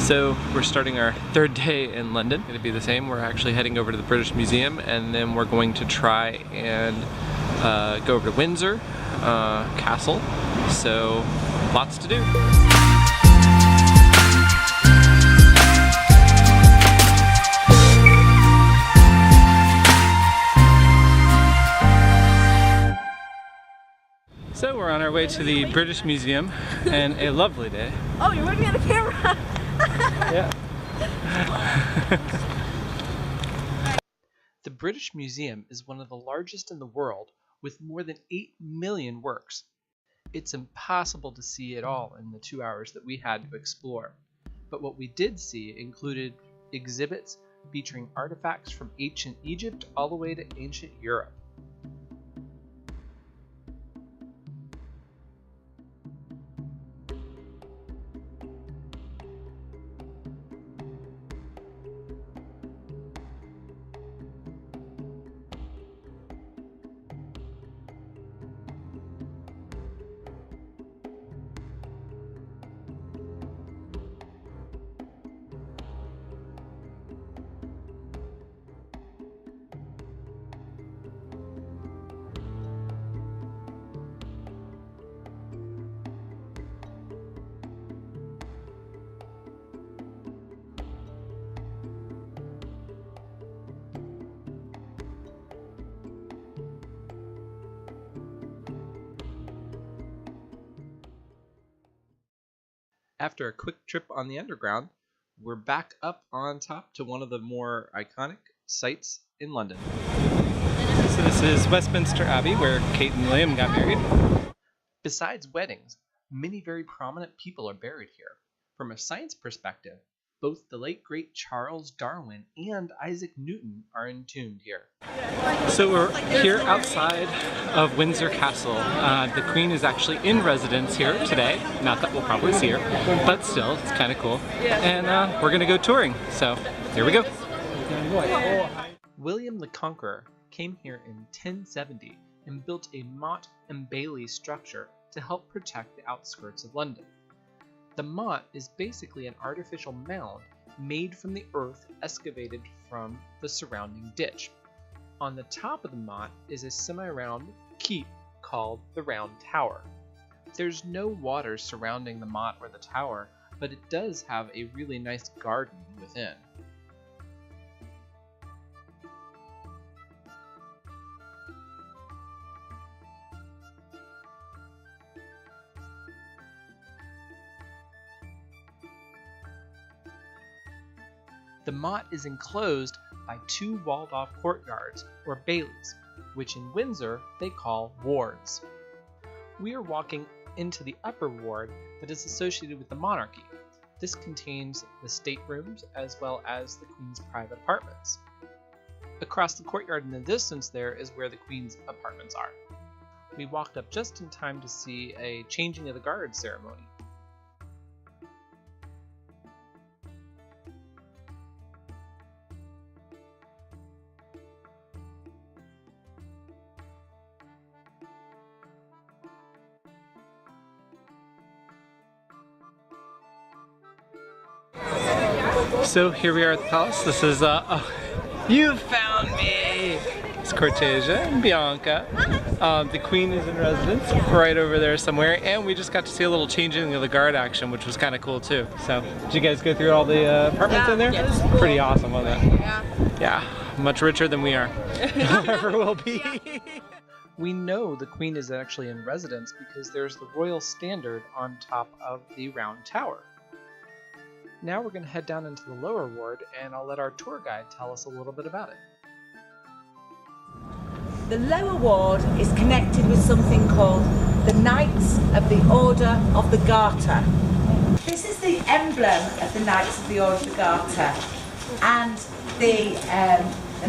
So we're starting our third day in London. It's going to be the same. We're actually heading over to the British Museum, and then we're going to try and go over to Windsor Castle. So lots to do. So we're on our way to the British Museum, and a lovely day. Oh, you're working on the camera! Yeah. The British Museum is one of the largest in the world, with more than 8 million works. It's impossible to see it all in the 2 hours that we had to explore. But what we did see included exhibits featuring artifacts from ancient Egypt all the way to ancient Europe. After a quick trip on the underground, we're back up on top to one of the more iconic sites in London. So this is Westminster Abbey, where Kate and William got married. Besides weddings, many very prominent people are buried here. From a science perspective, both the late great Charles Darwin and Isaac Newton are entombed here. So we're here outside of Windsor Castle. The Queen is actually in residence here today. Not that we'll probably see her, but still, it's kind of cool. And we're gonna go touring, so here we go. William the Conqueror came here in 1070 and built a motte and bailey structure to help protect the outskirts of London. The motte is basically an artificial mound made from the earth excavated from the surrounding ditch. On the top of the motte is a semi-round keep called the Round Tower. There's no water surrounding the motte or the tower, but it does have a really nice garden within. The motte is enclosed by 2 walled-off courtyards, or baileys, which in Windsor they call wards. We are walking into the upper ward that is associated with the monarchy. This contains the staterooms as well as the Queen's private apartments. Across the courtyard in the distance there is where the Queen's apartments are. We walked up just in time to see a changing of the guard ceremony. So here we are at the palace. This is, you found me! It's Cortesia and Bianca. The Queen is in residence right over there somewhere, and we just got to see a little changing of the guard action, which was kind of cool too. So, did you guys go through all the apartments in there? Yes. Pretty awesome, wasn't it? Yeah. Yeah, much richer than we are. Ever will be. We know the Queen is actually in residence because there's the royal standard on top of the Round Tower. Now we're going to head down into the lower ward, and I'll let our tour guide tell us a little bit about it. The lower ward is connected with something called the Knights of the Order of the Garter. This is the emblem of the Knights of the Order of the Garter, and the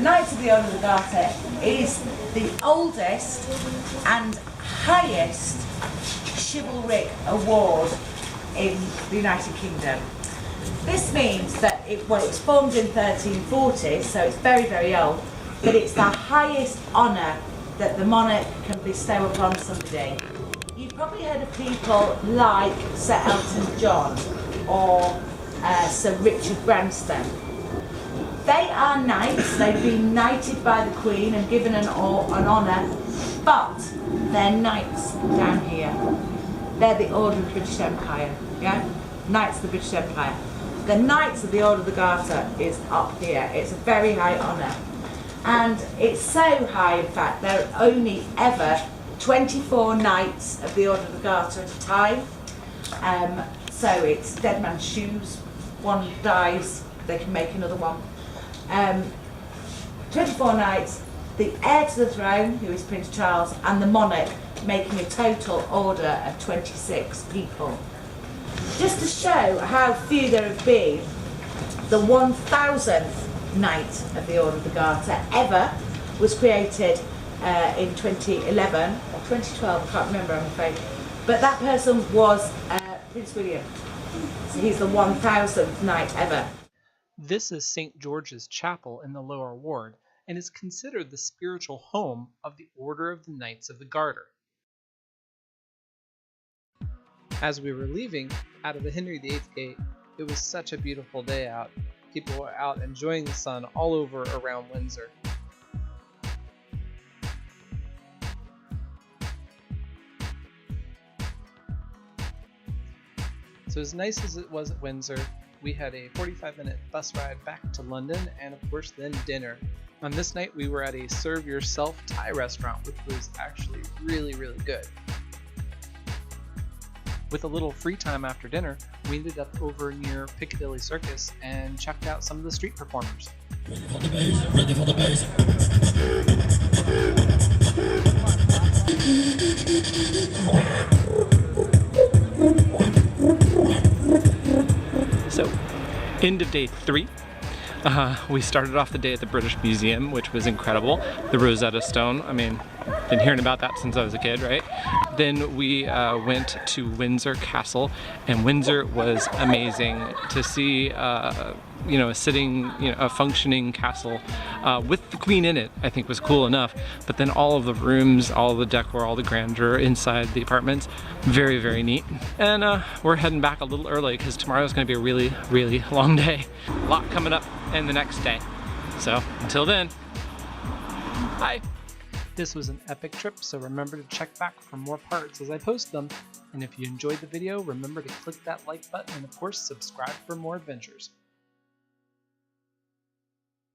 Knights of the Order of the Garter is the oldest and highest chivalric award in the United Kingdom. This means that it was formed in 1340, so it's very, very old, but it's the highest honour that the monarch can bestow upon somebody. You've probably heard of people like Sir Elton John or Sir Richard Branston. They are knights, they've been knighted by the Queen and given an honour, but they're knights down here. They're the Order of the British Empire, yeah? Knights of the British Empire. The Knights of the Order of the Garter is up here. It's a very high honour. And it's so high, in fact, there are only ever 24 Knights of the Order of the Garter at a time. So it's dead man's shoes. One dies, they can make another one. 24 knights, the heir to the throne, who is Prince Charles, and the monarch, making a total order of 26 people. Just to show how few there have been, the 1000th Knight of the Order of the Garter ever was created in 2011 or 2012, I can't remember, I'm afraid. But that person was Prince William. So he's the 1000th Knight ever. This is St. George's Chapel in the Lower Ward and is considered the spiritual home of the Order of the Knights of the Garter. As we were leaving out of the Henry VIII Gate, it was such a beautiful day out. People were out enjoying the sun all over around Windsor. So as nice as it was at Windsor, we had a 45-minute bus ride back to London and of course then dinner. On this night we were at a serve yourself Thai restaurant, which was actually really good. With a little free time after dinner, we ended up over near Piccadilly Circus and checked out some of the street performers. Ready for the bass, ready for the bass. So, end of day 3. We started off the day at the British Museum, which was incredible. The Rosetta Stone, I mean, been hearing about that since I was a kid, right? Then we went to Windsor Castle, and Windsor was amazing to see. A functioning castle with the Queen in it, I think was cool enough. But then all of the rooms, all the decor, all the grandeur inside the apartments, very neat. And we're heading back a little early because tomorrow's going to be a really long day. A lot coming up in the next day. So until then, bye. This was an epic trip, so remember to check back for more parts as I post them. And if you enjoyed the video, remember to click that like button and of course subscribe for more adventures.